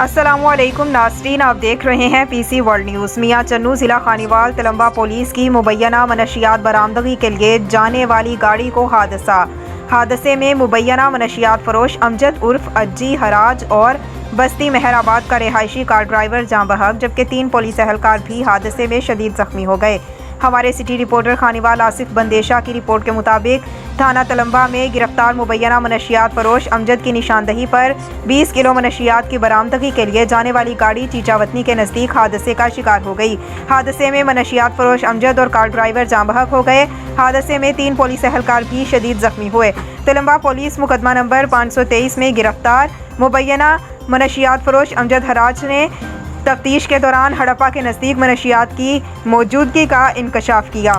السلام علیکم ناظرین، آپ دیکھ رہے ہیں پی سی ورلڈ نیوز۔ میاں چنو ضلع خانیوال تلمبہ پولیس کی مبینہ منشیات برآمدگی کے لیے جانے والی گاڑی کو حادثے میں مبینہ منشیات فروش امجد عرف اجی حراج اور بستی مہر آباد کا رہائشی کار ڈرائیور جاں بحق جبکہ 3 پولیس اہلکار بھی حادثے میں شدید زخمی ہو گئے۔ ہمارے سٹی رپورٹر خانیوال آصف بندیشا کی رپورٹ کے مطابق تھانہ تلمبہ میں گرفتار مبینہ منشیات فروش امجد کی نشاندہی پر 20 کلو منشیات کی برآمدگی کے لیے جانے والی گاڑی چیچاوتنی کے نزدیک حادثے کا شکار ہو گئی۔ حادثے میں منشیات فروش امجد اور کار ڈرائیور جاں بحق ہو گئے۔ حادثے میں 3 پولیس اہلکار بھی شدید زخمی ہوئے۔ تلمبہ پولیس مقدمہ نمبر 523 میں گرفتار مبینہ منشیات فروش امجد حراج نے تفتیش کے دوران ہڑپہ کے نزدیک منشیات کی موجودگی کا انکشاف کیا۔